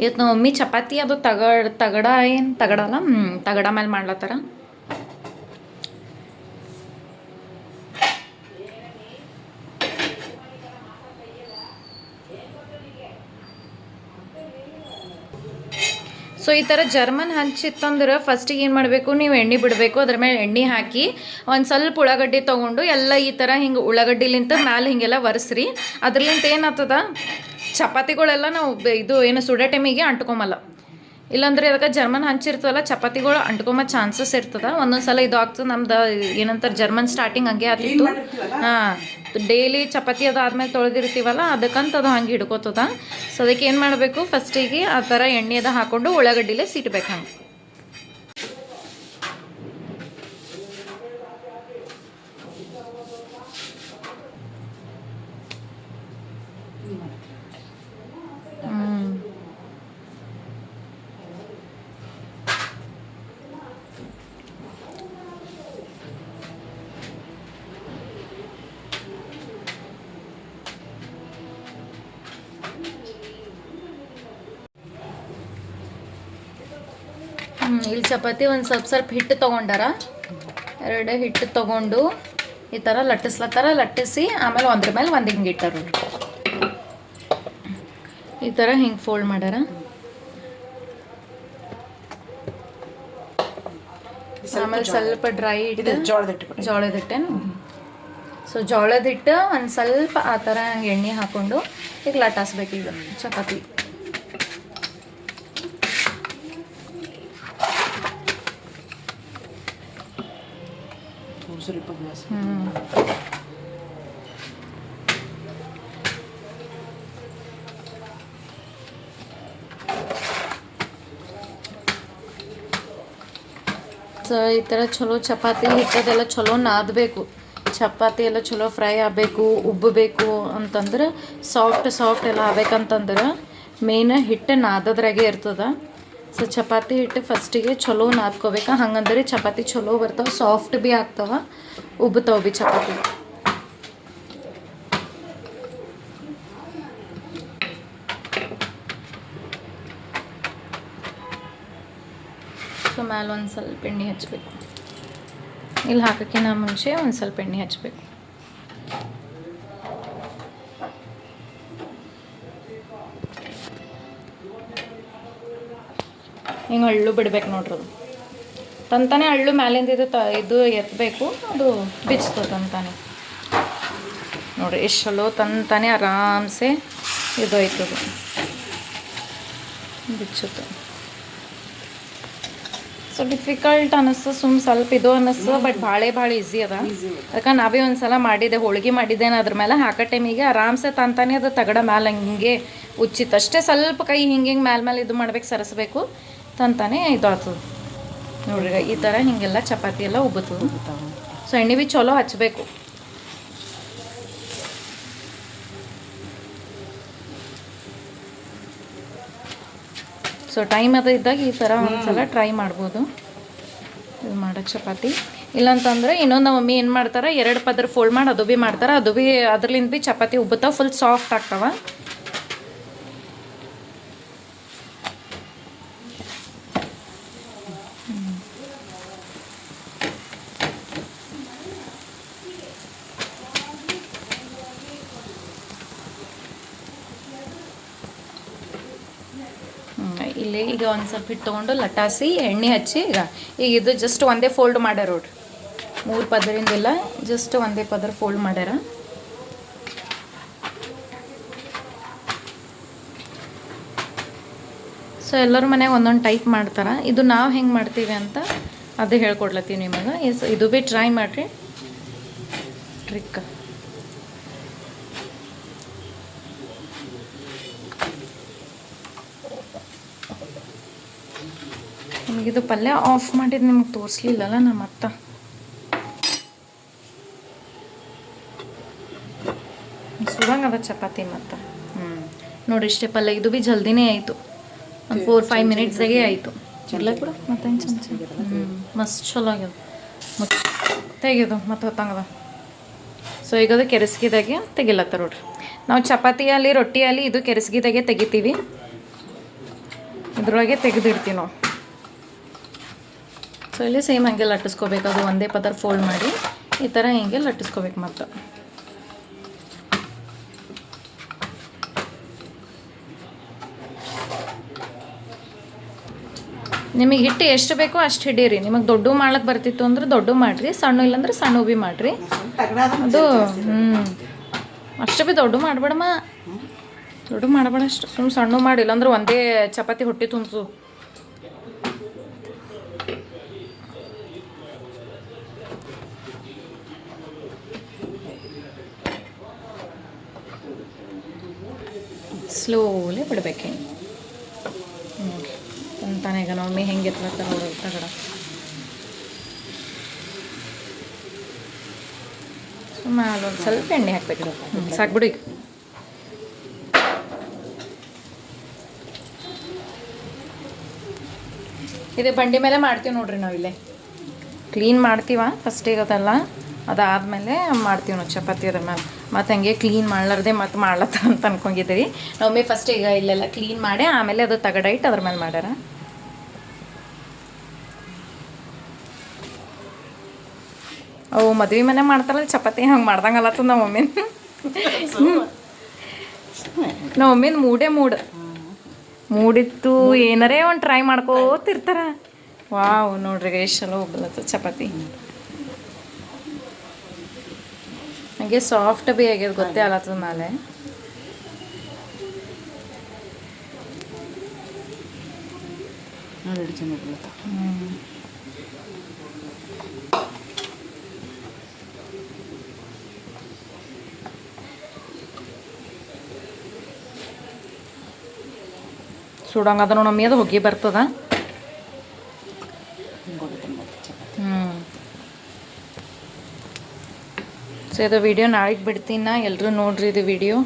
ಇವತ್ತು ನಮ್ಮ ಮಮ್ಮಿ ಚಪಾತಿ ಅದು ತಗಡಲ್ಲ ತಗಡ ಮೇಲೆ ಮಾಡ್ಲತ್ತಾರ. ಸೊ ಈ ಥರ ಜರ್ಮನ್ ಹಂಚಿತ್ತಂದ್ರೆ ಫಸ್ಟಿಗೆ ಏನು ಮಾಡಬೇಕು, ನೀವು ಎಣ್ಣೆ ಬಿಡಬೇಕು. ಅದ್ರ ಮೇಲೆ ಎಣ್ಣೆ ಹಾಕಿ ಒಂದು ಸ್ವಲ್ಪ ಉಳ್ಳಾಗಡ್ಡಿ ತೊಗೊಂಡು ಎಲ್ಲ ಈ ಥರ ಹಿಂಗೆ ಉಳ್ಳಾಗಡ್ಡಿಲಿಂತ ಮ್ಯಾಲೆ ಹಿಂಗೆಲ್ಲ ಒರೆಸ್ರಿ. ಅದ್ರಲಿಂತ ಏನಾಗ್ತದ, ಚಪಾತಿಗಳೆಲ್ಲ ನಾವು ಇದು ಏನು ಸುಡೋ ಟೈಮಿಗೆ ಅಂಟ್ಕೊಂಬಲ್ಲ. ಇಲ್ಲಾಂದ್ರೆ ಅದಕ್ಕೆ ಜರ್ಮನ್ ಹಂಚಿರ್ತದಲ್ಲ ಚಪಾತಿಗಳು ಅಂಟ್ಕೊಂಬ ಚಾನ್ಸಸ್ ಇರ್ತದ ಒಂದೊಂದು ಸಲ ಇದು ಆಗ್ತದೆ ನಮ್ದು ಏನಂತಾರೆ ಜರ್ಮನ್ ಸ್ಟಾರ್ಟಿಂಗ್ ಹಂಗೆ ಆಗ್ತಿತ್ತು ಹಾಂ ಡೈಲಿ ಚಪಾತಿ ಅದಾದ್ಮೇಲೆ ತೊಳೆದಿರ್ತೀವಲ್ಲ ಅದಕ್ಕಂತ ಅದು ಹಂಗೆ ಹಿಡ್ಕೋತದ ಸೊ ಅದಕ್ಕೆ ಏನು ಮಾಡಬೇಕು ಫಸ್ಟಿಗೆ ಆ ಥರ ಎಣ್ಣೆ ಅದ ಹಾಕ್ಕೊಂಡು ಉಳ್ಳಾಗಡ್ಡಿಲೇ ಸಿಟ್ಬೇಕು ಹಂಗೆ ಇಲ್ಲಿ ಚಪಾತಿ ಒಂದು ಸ್ವಲ್ಪ ಹಿಟ್ಟು ತೊಗೊಂಡಾರ ಎರಡು ಹಿಟ್ಟು ತೊಗೊಂಡು ಈ ಥರ ಲಟ್ಟಿಸಿ ಆಮೇಲೆ ಒಂದ್ರ ಮೇಲೆ ಒಂದು ಹಿಂಗೆ ಇಟ್ಟಾರ ಈ ಥರ ಹಿಂಗೆ ಫೋಲ್ಡ್ ಮಾಡ್ಯಾರ ಆಮೇಲೆ ಸ್ವಲ್ಪ ಡ್ರೈ ಇಟ್ಟು ಜೋಳದ ಹಿಟ್ಟೇನು ಸೊ ಜೋಳದ ಹಿಟ್ಟು ಒಂದು ಸ್ವಲ್ಪ ಆ ಥರ ಎಣ್ಣೆ ಹಾಕ್ಕೊಂಡು ಈಗ ಲಟಾಸ್ಬೇಕು ಈಗ ಚಪಾತಿ ಸೊ ಈ ಥರ ಚಲೋ ಚಪಾತಿ ಹಿಟ್ಟದೆಲ್ಲ ಚಲೋ ನಾದಬೇಕು ಚಪಾತಿ ಎಲ್ಲ ಚಲೋ ಫ್ರೈ ಆಗಬೇಕು ಉಬ್ಬಬೇಕು ಅಂತಂದ್ರೆ ಸಾಫ್ಟ್ ಎಲ್ಲ ಆಗ್ಬೇಕಂತಂದ್ರೆ ಮೇನ್ ಹಿಟ್ಟು ನಾದದ್ರಾಗೆ ಇರ್ತದೆ ಸೊ ಚಪಾತಿ ಹಿಟ್ಟು ಫಸ್ಟಿಗೆ ಚಲೋ ನಾದ್ಕೋಬೇಕು ಹಂಗಂದ್ರೆ ಚಪಾತಿ ಚಲೋ ಬರ್ತಾವೆ ಸಾಫ್ಟ್ ಭೀ ಆಗ್ತಾವ ಉಬ್ಬತಾವೆ ಭೀ ಚಪಾತಿ ಸೊ ಮೇಲೆ ಒಂದು ಸ್ವಲ್ಪ ಎಣ್ಣೆ ಹಚ್ಚಬೇಕು ಇಲ್ಲಿ ಹಾಕೋಕ್ಕಿಂತ ಮುಂಚೆ ಒಂದು ಸ್ವಲ್ಪ ಎಣ್ಣೆ ಹಚ್ಚಬೇಕು ಹಿಂಗೆ ಹಳ್ಳು ಬಿಡ್ಬೇಕು ನೋಡ್ರಿ ಅದು ತಂತಾನೆ ಹಳ್ಳು ಮ್ಯಾಲಿಂದ ಇದು ಎತ್ತಬೇಕು ಅದು ಬಿಚ್ತದೆ ತಂತಾನೆ ನೋಡಿರಿ ಎಷ್ಟು ಚಲೋ ತಂತಾನೆ ಆರಾಮ್ಸೆ ಇದು ಆಯ್ತದು ಬಿಚ್ಚುತ್ತೆ ಸೊ ಡಿಫಿಕಲ್ಟ್ ಅನ್ನಿಸ್ತು ಸ್ವಲ್ಪ ಇದು ಅನ್ನಿಸ್ತು ಬಟ್ ಭಾಳ ಈಸಿ ಅದ ಅದಕ್ಕೆ ನಾವೇ ಒಂದು ಸಲ ಮಾಡಿದ್ದೆ ಹೋಳಿಗೆ ಮಾಡಿದ್ದೇನೆ ಅದ್ರ ಮೇಲೆ ಹಾಕೋ ಟೈಮಿಗೆ ಆರಾಮ್ಸೆ ತಂತಾನೆ ಅದು ತಗಡ ಮ್ಯಾಲೆ ಹಿಂಗೆ ಉಚ್ಚಿತ್ತು ಅಷ್ಟೇ ಸ್ವಲ್ಪ ಕೈ ಹಿಂಗೆ ಮೇಲೆ ಇದು ಮಾಡ್ಬೇಕು ಸರಿಸ್ಬೇಕು ತಂತಾನೆ ಇದು ಆಗ್ತದೆ ನೋಡ್ರಿ ಈ ಥರ ಹಿಂಗೆಲ್ಲ ಚಪಾತಿ ಎಲ್ಲ ಉಬ್ಬುತ್ತದು ಸೊ ಎಣ್ಣೆ ಭೀ ಚಲೋ ಹಚ್ಚಬೇಕು ಸೊ ಟೈಮ್ ಅದು ಇದ್ದಾಗ ಈ ಥರ ಒಂದ್ಸಲ ಟ್ರೈ ಮಾಡ್ಬೋದು ಇದು ಮಾಡೋಕ್ಕೆ ಚಪಾತಿ ಇಲ್ಲಾಂತಂದ್ರೆ ಇನ್ನೊಂದು ನಮ್ಮ ಮಮ್ಮಿ ಏನು ಮಾಡ್ತಾರೆ 2 ಪದರ ಫೋಲ್ಡ್ ಮಾಡಿ ಅದು ಭೀ ಮಾಡ್ತಾರೆ ಅದು ಭೀ ಅದ್ರಲಿಂದ ಭೀ ಚಪಾತಿ ಉಬ್ಬುತ್ತಾವೆ ಫುಲ್ ಸಾಫ್ಟ್ ಆಗ್ತಾವ ಇಲ್ಲಿ ಈಗ ಒಂದು ಸ್ವಲ್ಪ ಹಿಟ್ಟು ತೊಗೊಂಡು ಲಟಾಸಿ ಎಣ್ಣೆ ಹಚ್ಚಿ ಈಗ ಇದು ಜಸ್ಟ್ ಒಂದೇ ಫೋಲ್ಡ್ ಮಾಡ್ಯಾರ ನೋಡ್ರಿ 3 ಪದರಿಂದಿಲ್ಲ ಜಸ್ಟ್ ಒಂದೇ ಪದರ ಫೋಲ್ಡ್ ಮಾಡ್ಯಾರ ಸೊ ಎಲ್ಲರ ಮನೆಯಾಗ ಒಂದೊಂದು ಟೈಪ್ ಮಾಡ್ತಾರೆ ಇದು ನಾವು ಹೆಂಗೆ ಮಾಡ್ತೀವಿ ಅಂತ ಅದು ಹೇಳ್ಕೊಡ್ಲತ್ತೀವಿ ನಿಮಗೆ ಇದು ಭೀ ಟ್ರೈ ಮಾಡಿರಿ ಟ್ರಿಕ್ ನಿಮಗಿದು ಪಲ್ಯ ಆಫ್ ಮಾಡಿದ್ದು ನಿಮ್ಗೆ ತೋರಿಸ್ಲಿಲ್ಲಲ್ಲ ನಮ್ಮ ಅತ್ತ ಸುರಂಗದ ಚಪಾತಿ ಮತ್ತು ನೋಡಿ ಇಷ್ಟೇ ಪಲ್ಯ ಇದು ಭೀ ಜಲ್ದಿನೇ ಆಯಿತು ಒಂದು 4-5 ಮಿನಿಟ್ಸ್ದಾಗೆ ಆಯಿತು ಎಲ್ಲ ಕೂಡ ಮತ್ತೆ ಮಸ್ತ್ ಚಲೋ ಆಗ್ಯದ ಮತ್ತು ತೆಗೆದು ಮತ್ತು ಹೊತ್ತಂಗದ ಸೊ ಈಗ ಅದು ಕೆರೆಸ್ಗಿದಾಗೆ ತೆಗಿಲತ್ತ ನೋಡ್ರಿ ನಾವು ಚಪಾತಿಯಲ್ಲಿ ರೊಟ್ಟಿಯಲ್ಲಿ ಇದು ಕೆರೆಸ್ಗಿದಾಗೆ ತೆಗಿತೀವಿ ಇದ್ರೊಳಗೆ ತೆಗೆದಿಡ್ತೀವಿ ನಾವು ಸೊ ಇಲ್ಲಿ ಸೇಮ್ ಹಾಗೆ ಲಟ್ಟಿಸ್ಕೋಬೇಕು ಅದು ಒಂದೇ ಪದರ ಫೋಲ್ಡ್ ಮಾಡಿ ಈ ಥರ ಹಿಂಗೆ ಲಟ್ಟಿಸ್ಕೋಬೇಕು ಮತ್ತು ನಿಮಗೆ ಹಿಟ್ಟು ಎಷ್ಟು ಬೇಕೋ ಅಷ್ಟು ಹಿಡೀರಿ ನಿಮಗೆ ದೊಡ್ಡ ಮಾಡ್ಲಿಕ್ಕೆ ಬರ್ತಿತ್ತು ಅಂದ್ರೆ ದೊಡ್ಡ ಮಾಡಿರಿ ಸಣ್ಣ ಇಲ್ಲಾಂದ್ರೆ ಸಣ್ಣ ಭೀ ಮಾಡಿರಿ ಅದು ಅಷ್ಟು ಭೀ ದೊಡ್ಡ ಮಾಡಬೇಡಮ್ಮ ದೊಡ್ಡ ಮಾಡಬೇಡ ಅಷ್ಟು ಸುಮ್ಮನೆ ಸಣ್ಣ ಮಾಡಿ ಇಲ್ಲಾಂದ್ರೆ ಒಂದೇ ಚಪಾತಿ ಹೊಟ್ಟೆ ತುಂಬಿಸು ಸ್ಲೋಲಿ ಬಿಡ್ಬೇಕು ಹಿಂಗೆ ನೋಡಿರಿ ಅಂತಾನೆ. ಈಗ ನಮ್ಮಿ ಹೆಂಗೆ ಎತ್ತಲತ್ತಾರ ನೋಡ್ರಿ ತಗಡ. ಸುಮ್ಮನೆ ಅಲ್ಲೊಂದು ಸ್ವಲ್ಪ ಎಣ್ಣೆ ಹಾಕ್ಬೇಕು. ಸಾಕ್ಬಿಡು ಈಗ. ಇದೇ ಬಂಡಿ ಮೇಲೆ ಮಾಡ್ತೀವಿ ನೋಡ್ರಿ ನಾವಿಲ್ಲೇ. ಕ್ಲೀನ್ ಮಾಡ್ತೀವ ಫಸ್ಟಿಗೆ ಅದೆಲ್ಲ, ಅದಾದಮೇಲೆ ಮಾಡ್ತೀವಿ ನಾವು ಚಪಾತಿ ಅದ್ರ ಮೇಲೆ. ಮತ್ತು ಹಂಗೆ ಕ್ಲೀನ್ ಮಾಡ್ಲಾರ್ದೆ ಮತ್ತು ಮಾಡ್ಲತ್ತ ಅಂತ ಅನ್ಕೊಂಡಿದ್ದೀರಿ. ನಮ್ಮಿ ಫಸ್ಟ್ ಈಗ ಇಲ್ಲೆಲ್ಲ ಕ್ಲೀನ್ ಮಾಡಿ ಆಮೇಲೆ ಅದು ತಗಡ ಇಟ್ಟು ಅದ್ರ ಮೇಲೆ ಮಾಡ್ಯಾರ. ಅವು ಮದ್ವೆ ಮನೆ ಮಾಡ್ತಾರಲ್ಲ ಚಪಾತಿ ಹಂಗೆ ಮಾಡ್ದಂಗೆ ಅಲ್ಲತ್ತದ ನಮ್ಮ ಮಮ್ಮಿನ. ನಮ್ಮ ಮಮ್ಮಿನ ಮೂಡಿತ್ತು ಏನಾರೇ ಒಂದು ಟ್ರೈ ಮಾಡ್ಕೋತಿರ್ತಾರ. ವಾವ್ ನೋಡ್ರಿ ಎಷ್ಟು ಚಲೋ ಹೋಗ್ಲತ್ತ ಚಪಾತಿ. ಹಾಗೆ ಸಾಫ್ಟ್ ಭೀ ಆಗ್ಯದ ಗೊತ್ತೇ ಅಲ್ಲತ್ತದ ಮೇಲೆ. ಸುಡಂಗದ ನಮ್ಮಿ ಅದು ಹೊಗೆ ಬರ್ತದ. ಸೊ ಇದು ವಿಡಿಯೋ ನಾಳೆಗೆ ಬಿಡ್ತೀನಿ ನಾ. ಎಲ್ಲರೂ ನೋಡ್ರಿ ಇದು ವಿಡಿಯೋ,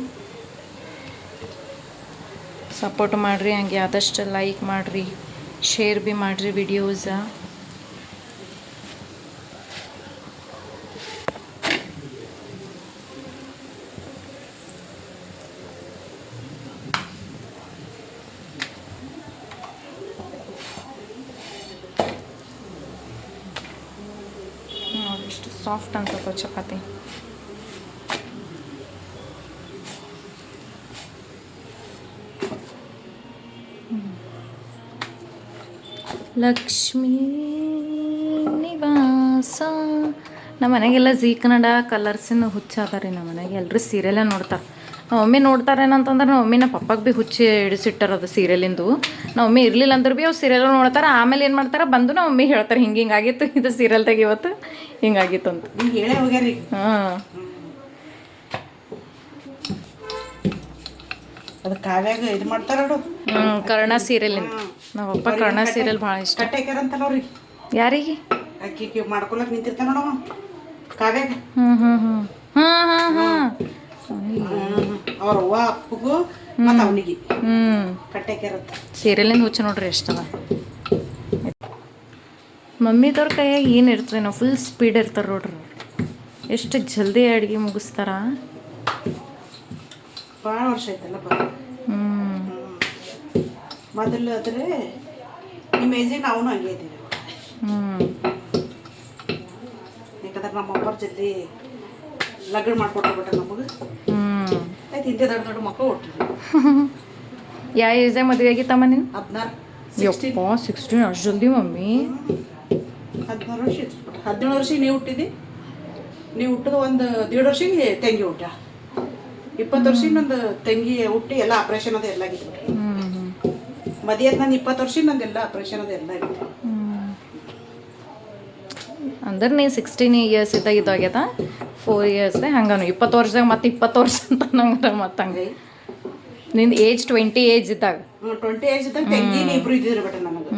ಸಪೋರ್ಟ್ ಮಾಡಿರಿ. ಹಂಗೆ ಆದಷ್ಟು ಲೈಕ್ ಮಾಡಿರಿ, ಶೇರ್ ಭೀ ಮಾಡಿರಿ ವಿಡಿಯೋಸ. ಎಷ್ಟು ಸಾಫ್ಟ್ ಅನ್ಸತ್ತೋ ಚಪಾತಿ. ಲಕ್ಷ್ಮೀ ನಿವಾಸ. ನಮ್ಮ ಮನೆಗೆಲ್ಲ ಜೀ ಕನ್ನಡ ಕಲರ್ಸಿನ ಹುಚ್ಚಾದಾರೆ. ನಮ್ಮ ಮನೆಗೆ ಎಲ್ಲರೂ ಸೀರಿಯಲೇ ನೋಡ್ತಾರೆ. ನಮ್ಮ ಮಮ್ಮಿ ನೋಡ್ತಾರೇನಂತಂದ್ರೆ ನಮ್ಮ ಮಮ್ಮಿ ನಮ್ಮ ಪಪ್ಪಗೆ ಭೀ ಹುಚ್ಚಿ ಹಿಡಿಸಿಟ್ಟಾರದು ಸೀರಿಯಲಿಂದು. ನಮ್ಮ ಮಮ್ಮಿ ಇರಲಿಲ್ಲ ಅಂದ್ರೆ ಭೀ ಅವ್ರು ಸೀರಿಯಲ್ ನೋಡ್ತಾರೆ. ಆಮೇಲೆ ಏನು ಮಾಡ್ತಾರೆ ಬಂದು ನಮ್ಮ ಮಮ್ಮಿ ಹೇಳ್ತಾರೆ ಹಿಂಗಾಗಿತ್ತು ಇದು ಸೀರಿಯಲ್ದಾಗ ಇವತ್ತು ಹಿಂಗಾಗಿತ್ತು ಅಂತ. ಹಾಂ, ಅದು ಕಾವ್ಯಾಗ ಇದು ಮಾಡ್ತಾರ ನೋಡು. ಕರ್ಣ ಸೀರಿಯಲಿಂದ ನಮ್ಮ ಪಪ್ಪ ಕರ್ಣ ಸೀರಿಯಲ್ ಭಾಳ ಇಷ್ಟ. ಕಟ್ಟೇಕ್ಯಾರ ಅಂತಲ್ಲ ಅವ್ರಿಗೆ. ಯಾರಿಗೆ? ಅಕ್ಕಿ ಮಾಡ್ಕೊಳಕ್ ನಿಂತಿರ್ತಾನ ನೋಡವ ಕಾವ್ಯಾಗ. ಅವ್ರ ಅವ್ವ ಅಪ್ಪಗೂ ಮತ್ತು ಅವನಿಗೆ ಕಟ್ಟೇಕ್ಯಾರಂತ ಸೀರಿಯಲಿಂದ ಹುಚ್ಚ ನೋಡ್ರಿ ಎಷ್ಟವ. ಮಮ್ಮಿದವ್ರ ಕೈಯಾಗ ಏನು ಇರ್ತದೆ ನಾವು ಫುಲ್ ಸ್ಪೀಡ್ ಇರ್ತಾರೆ ನೋಡ್ರಿ. ಎಷ್ಟು ಜಲ್ದಿ ಅಡುಗೆ ಮುಗಿಸ್ತಾರ. ಭಾಳ ವರ್ಷ ಆಯ್ತಲ್ಲ ಮೊದಲು ಆದರೆ ನಿಮ್ಮ ಏಜಿಗೆ ನಾವು ಹಂಗೆ ಇದ್ದೀವಿ. ಯಾಕಂದ್ರೆ ನಮ್ಮ ಅಪ್ಪರ ಜಲ್ದಿ ಲಗ್ನ ಮಾಡ್ಕೊಟ್ಬಿಟ್ಟ ನಮಗೆ. ಆಯ್ತು ಇಂಥ ದೊಡ್ಡ ದೊಡ್ಡ ಮಕ್ಕಳು ಹುಟ್ಟಿದ್ವಿ. ಯಾವ ಏಜ್ದಾಗ ಮದುವೆ ಆಗಿತ್ತಮ್ಮ ನೀನು? 16 ಅಷ್ಟು ಜಲ್ದಿ ಮಮ್ಮಿ. 16 ವರ್ಷ ಇತ್ತು. 17 ವರ್ಷಕ್ಕೆ ನೀವು ಹುಟ್ಟಿದ್ದಿ. ನೀವು ಹುಟ್ಟಿದ ಒಂದು 1.5 ವರ್ಷಕ್ಕೆ ತಂಗಿ ಹುಟ್ಟ. 20 ವರ್ಷಕ್ಕೆ ನಂದು ತಂಗಿ ಹುಟ್ಟಿ ಎಲ್ಲ ಆಪ್ರೇಷನ್ ಅದು ಎಲ್ಲ ಆಗಿತ್ತು. ಮದುವೆ ನಾನು 20 ವರ್ಷಕ್ಕೆ ನಂದೆಲ್ಲ ಆಪ್ರೇಷನ್ ಅದು ಎಲ್ಲ ಆಗಿತ್ತು. ಅಂದ್ರೆ ನೀನು 16 ಇಯರ್ಸ್ ಇದ್ದಾಗ ಇದಾಗ್ಯದ 4 ಇಯರ್ಸ್ದೆ ಹಂಗಾನು 20 ವರ್ಷದಾಗ ಮತ್ತೆ 20 ವರ್ಷ ಅಂತ ನಂಗೆ ಮತ್ತೆ ಹಂಗೆ ನಿಂದು ಏಜ್ 20 ಏಜ್ ಇದ್ದಾಗ 20 ಏಜ್ ಇದ್ದಾಗ ತಂಗಿ ಇಬ್ರು ಇದ್ದಿದ್ರು ಬಟ್ ನನಗೆ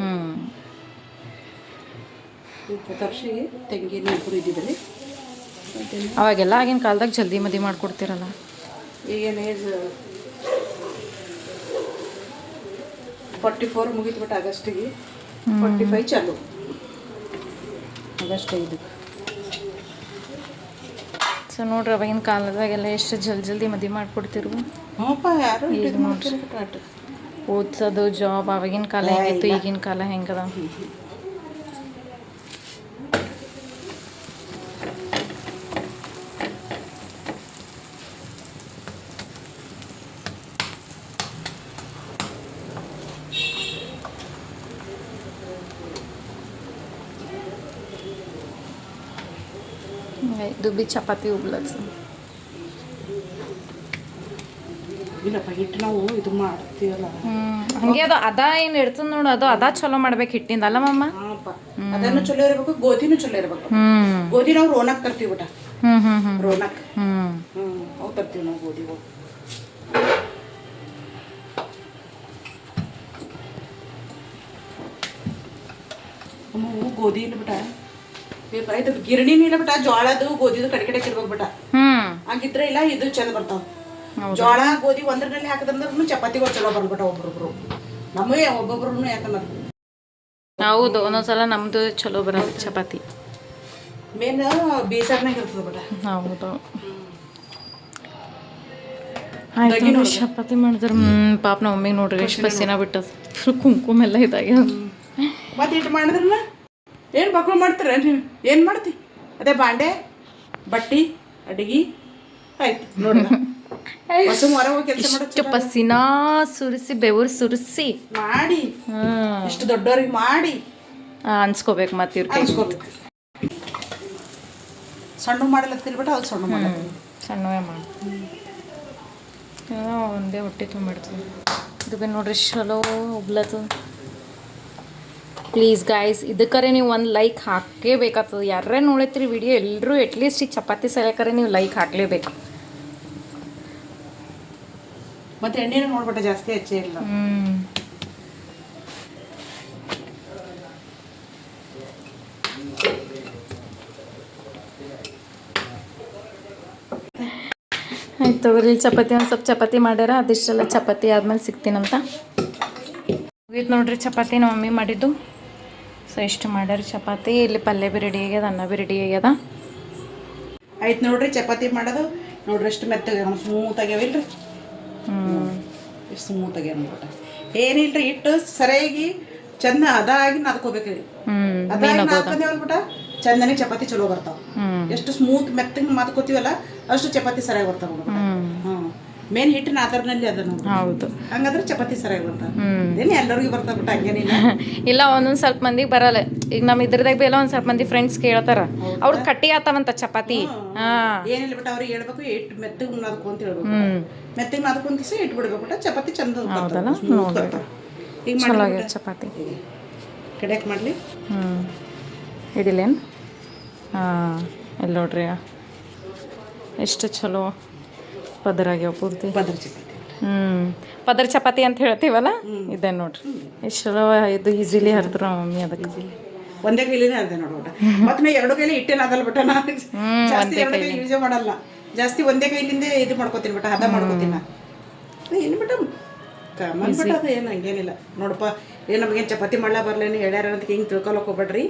20 ವರ್ಷಕ್ಕೆ ತಂಗಿ ಇಬ್ರು ಇದ್ದಿದ್ರಿ. ಅವಾಗೆಲ್ಲ ಆಗಿನ ಕಾಲದಾಗ ಜಲ್ದಿ ಮದುವೆ ಮಾಡ್ಕೊಡ್ತಿರಲ್ಲ. ಈಗೇನು ಏಜ್ 44 ಮುಗಿತು ಬಟ್ ಆಗಸ್ಟಿಗೆ 45 ಚಾಲು. ಆಗಸ್ಟ್ 5. ಸೊ ನೋಡ್ರಿ ಅವಾಗಿನ ಕಾಲದಾಗೆಲ್ಲ ಎಷ್ಟು ಜಲ್ದಿ ಮದುವೆ ಮಾಡ್ಕೊಡ್ತಿರು. ಹ್ಞೂಪ್ಪ ಯಾರು ಇದು ನೋಡ್ತಿರಿ. ಓದ್ಸೋದು ಜಾಬ್ ಅವಾಗಿನ ಕಾಲ ಹೆಂಗಿತ್ತು ಈಗಿನ ಕಾಲ ಹೆಂಗದ. ಇದು ಬಿ ಚಪಾತಿ ಉಬ್ಲತ್ಸ. ಇಲ್ಲಪ್ಪ ಹಿಟ್ಟು ನಾವು ಇದು ಮಾಡ್ತೀವಲ್ಲ ಹಂಗೆ ಅದು ಅದ ಏನು ಇರ್ತದೆ ನೋಡು ಅದು ಅದ ಚಲೋ ಮಾಡ್ಬೇಕು ಹಿಟ್ಟಿಂದ ಅಲ್ಲ ಮಮ್ಮ. ಅದನ್ನು ಚಲೋ ಇರಬೇಕು, ಗೋಧಿನೂ ಚಲೋ ಇರಬೇಕು. ಗೋಧಿ ನಾವು ರೋನಕ್ ತರ್ತೀವಿ ಬಿಟ್ಟ. ರೋನಕ್ ಅವು ತರ್ತೀವಿ ನಾವು ಗೋಧಿ. ಅಮ್ಮ ಗೋಧಿ ಇಲ್ಲ ಬಿಟ್ಟ ಇದು ಗಿರಣಿನೂ ಇಲ್ಲ ಬಿಟ್ಟ ಜೋಳದು ಗೋಧಿದು ಕಡೆ ಇರ್ಬೇಕು ಬಿಟ್ಟ ಹಂಗಿದ್ರೆ ಇಲ್ಲ ಇದು ಚಂದ ಬರ್ತಾವ ಜೋಳ ಗೋಧಿ ಒಂದ್ರಲ್ಲಿ ಹಾಕಿದ್ರಂದ್ರೂ ಚಪಾತಿಗಳು ಚಲೋ ಬರ್ಬಿಟ್ಟ ಒಬ್ರೊಬ್ರು ನಮಗೆ ಒಬ್ಬೊಬ್ರು ಯಾಕಂದ್ರೆ ಹೌದು ಒಂದೊಂದ್ಸಲ ನಮ್ದು ಚಲೋ ಬರೋದು ಚಪಾತಿ ಮೇನ್ ಬೇಸರ್ನಾಗ ಇರ್ತದೆ ಬಿಟ್ಟ ಹೌದು ಆಯ್ತು ನೋಡ್ರಿ ಚಪಾತಿ ಮಾಡಿದ್ರೆ ಪಾಪ ನಮ್ಮ ಮಮ್ಮಿಗೆ ನೋಡ್ರಿ ಎಷ್ಟು ಬಸ್ಸಿನ ಬಿಟ್ಟದ ಫುಲ್ ಕುಂಕುಮ ಎಲ್ಲ ಇದಾಗ್ಯದ ಮತ್ತೆ ಇಟ್ಟು ಮಾಡಿದ್ರನ ಏನು ಮಕ್ಕಳು ಮಾಡ್ತೀರ ನೀವು ಏನು ಮಾಡ್ತಿ ಅದೇ ಬಾಂಡೆ ಬಟ್ಟಿ ಅಡಿಗೆ ಆಯ್ತು ನೋಡಿ ಹೊರ ಹೋಗಿ ಕೆಲಸ ಇಷ್ಟು ಪಸಿನ ಸುರಿಸಿ ಬೆವರು ಸುರಿಸಿ ಮಾಡಿ ಇಷ್ಟು ದೊಡ್ಡವ್ರಿಗೆ ಮಾಡಿ ಅನ್ಸ್ಕೋಬೇಕು ಮತ್ತೆ ಇವ್ರ ಕೈ ಅನ್ಸ್ಕೋಬೇಕು ಸಣ್ಣ ಮಾಡಲತ್ತಿಲ್ಬಿಟ್ಟು ಅದು ಸಣ್ಣ ಮಾಡ ಸಣ್ಣವೇ ಮಾಡಿ ಒಂದೇ ಹೊಟ್ಟೆ ತುಂಬಿಡ್ತದೆ ಇದು ಬಿ ನೋಡ್ರಿ ಚಲೋ ಉಬ್ಲತ್ತು ಪ್ಲೀಸ್ ಗಾಯ್ಸ್ ಇದಕ್ಕರೆ ನೀವು ಒಂದು ಲೈಕ್ ಹಾಕೇಬೇಕಾಗ್ತದೆ ಯಾರೇ ನೋಡತ್ತೀರಿ ವಿಡಿಯೋ ಎಲ್ಲರೂ ಅಟ್ಲೀಸ್ಟ್ ಈ ಚಪಾತಿ ಸಲಕರೆ ನೀವು ಲೈಕ್ ಹಾಕಲೇಬೇಕು ಮತ್ತೆ ಎಣ್ಣೆನೂ ನೋಡ್ಬಿಟ್ಟ ಜಾಸ್ತಿ ಹೆಚ್ಚೇ ಇಲ್ಲ ಆಯ್ತು ತಗೋರಿ ಚಪಾತಿ ಒಂದು ಸ್ವಲ್ಪ ಚಪಾತಿ ಮಾಡ್ಯಾರ ಅದಿಷ್ಟೆಲ್ಲ ಚಪಾತಿ ಆದ್ಮೇಲೆ ಸಿಗ್ತೀನಂತ ಮುಗೀತು ನೋಡ್ರಿ ಚಪಾತಿ ನಮ್ಮ ಮಮ್ಮಿ ಮಾಡಿದ್ದು ಸೊ ಇಷ್ಟು ಮಾಡ್ಯಾರ ಚಪಾತಿ ಇಲ್ಲಿ ಪಲ್ಯ ಬಿ ರೆಡಿ ಆಗ್ಯದ ಅನ್ನ ಬಿ ರೆಡಿ ಆಗ್ಯದ ಆಯ್ತು ನೋಡ್ರಿ ಚಪಾತಿ ಮಾಡೋದು ನೋಡ್ರಿ ಎಷ್ಟು ಮೆತ್ತಗೆ ಸ್ಮೂತ್ ಆಗ್ಯಾವಿಲ್ರಿ ಎಷ್ಟು ಸ್ಮೂತ್ ಆಗ್ಯಾವ ನೋಡ್ಬಿಟ್ಟ ಏನಿಲ್ರಿ ಇಟ್ಟು ಸರಿಯಾಗಿ ಚಂದ ಅದಾಗಿ ನಾದ್ಕೋಬೇಕ್ರಿ ಅದಾಗಿ ನಾದ್ಕೊಂಡೇವಲ್ಬಿಟ್ಟ ಚಂದನೆ ಚಪಾತಿ ಚಲೋ ಬರ್ತಾವ ಎಷ್ಟು ಸ್ಮೂತ್ ಮೆತ್ತಗೆ ಮಾತ್ಕೋತೀವಲ್ಲ ಅಷ್ಟು ಚಪಾತಿ ಸರಿಯಾಗಿ ಬರ್ತಾವ ಮೇನ್ ಹಿಟ್ಟಿನ ಆಧಾರನಲ್ಲಿ ಅದ ನೋಡಿ ಹೌದು ಹಂಗಾದ್ರೆ ಚಪಾತಿ ಸರಿಯಾಗಿ ಬರ್ತಾವ ಏನು ಎಲ್ಲರಿಗೂ ಬರ್ತಾವ ಬಿಟ್ಟ ಹಂಗೇನಿಲ್ಲ ಇಲ್ಲ ಒಂದೊಂದು ಸ್ವಲ್ಪ ಮಂದಿಗೆ ಬರಲ್ಲ ಈಗ ನಮ್ಮ ಇದ್ರದಾಗ ಬಿ ಎಲ್ಲ ಒಂದು ಸ್ವಲ್ಪ ಮಂದಿ ಫ್ರೆಂಡ್ಸ್ ಕೇಳ್ತಾರ ಅವ್ರದ್ದು ಕಟ್ಟಿ ಆತಾವಂತ ಚಪಾತಿ ಏನಿಲ್ಲ ಬಿಟ್ಟ ಅವ್ರಿಗೆ ಹೇಳ್ಬೇಕು ಇಟ್ಟು ಮೆತ್ತಗೆ ನಾದ್ಕೊಂತ ಹೇಳ್ಬೇಕು ಮೆತ್ತಗೆ ನಾದ್ಕೊಂತ ಇಟ್ಬಿಡ್ಬೇಕು ಬಿಟ್ಟ ಚಪಾತಿ ಚಂದ ಈಗ ಚಲೋ ಆಗ್ಯದ ಚಪಾತಿ ಕಡೆಕ್ ಮಾಡಲಿ ಹಿಡಿಲೇನು ಇಲ್ಲಿ ನೋಡ್ರಿ ಎಷ್ಟು ಚಲೋ ಪದರ ಆಗ್ಯಾವ ಪೂರ್ತಿ ಪದರ ಚಪಾತಿ ಪದರ ಚಪಾತಿ ಅಂತ ಹೇಳ್ತೀವಲ್ಲ ಇದೆ ನೋಡ್ರಿ ಎಷ್ಟು ಚಲೋ ಇದು ಈಸಿಲಿ ಹರಿದ್ರು ನಮ್ಮ ಮಮ್ಮಿ ಅದಕ್ಕೆ ಒಂದೇ ಕೈಲಿನೇ ಅರ್ದೆ ನೋಡ್ಬಿಟ್ಟ ಮತ್ತೆ ನಾ ಎರಡು ಕೈಲಿ ಇಟ್ಟೇನ ಅದಲ್ಲ ಬಿಟ್ಟ ನಾ ಜಾಸ್ತಿ ಎರಡು ಕೈ ಯೂಸೇ ಮಾಡಲ್ಲ ಜಾಸ್ತಿ ಒಂದೇ ಕೈಲಿಂದ ಇದು ಮಾಡ್ಕೋತೀನಿ ಬಿಟ್ಟ ಹದ ಮಾಡ್ಕೋತೀನಿ ಏನು ಬಿಟ್ಟ ಕಮಲ್ ಅದು ಏನು ಹಂಗೇನಿಲ್ಲ ನೋಡಪ್ಪ ಏನು ನಮಗೇನು ಚಪಾತಿ ಮಾಡ್ಲಾ ಬರ್ಲೇನು ಹೇಳ್ಯಾರ ಅಂತ ಹಿಂಗೆ ತಿಳ್ಕೊಳಕ್ ಹೋಗ್ಬೇಡ್ರಿ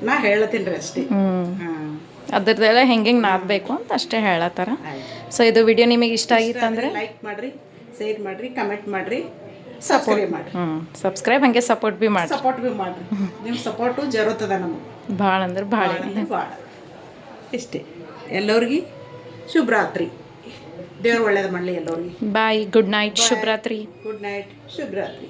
ನಾ ಹೇಳತ್ತೀನಿ ರೀ ಅಷ್ಟೇ ಅದ್ರದ್ದೆಲ್ಲ ಹೆಂಗೆ ನಾದಬೇಕು ಅಂತ ಅಷ್ಟೇ ಹೇಳತ್ತಾರ ಸೊ ಇದು ವಿಡಿಯೋ ನಿಮಗೆ ಇಷ್ಟ ಆಗಿತ್ತಂದ್ರೆ ಲೈಕ್ ಮಾಡಿರಿ ಶೇರ್ ಮಾಡಿರಿ ಕಮೆಂಟ್ ಮಾಡಿರಿ ಸಬ್ಸ್ಕ್ರೈಬ್ ಮಾಡಿರಿ ಸಬ್ಸ್ಕ್ರೈಬ್ ಹಂಗೆ ಸಪೋರ್ಟ್ ಬಿ ಮಾಡಿ ಸಪೋರ್ಟ್ ಬಿ ಮಾಡಿರಿ ನಿಮ್ಮ ಸಪೋರ್ಟು ಜರುತ್ತದ ನಮಗೆ ಭಾಳ ಅಂದ್ರೆ ಭಾಳ ಭಾಳ ಇಷ್ಟೇ ಎಲ್ಲರಿಗೆ ಶುಭರಾತ್ರಿ ದೇವ್ರು ಒಳ್ಳೇದು ಮಾಡಲಿ ಎಲ್ಲರಿಗೆ ಬಾಯ್ ಗುಡ್ ನೈಟ್ ಶುಭರಾತ್ರಿ ಗುಡ್ ನೈಟ್ ಶುಭರಾತ್ರಿ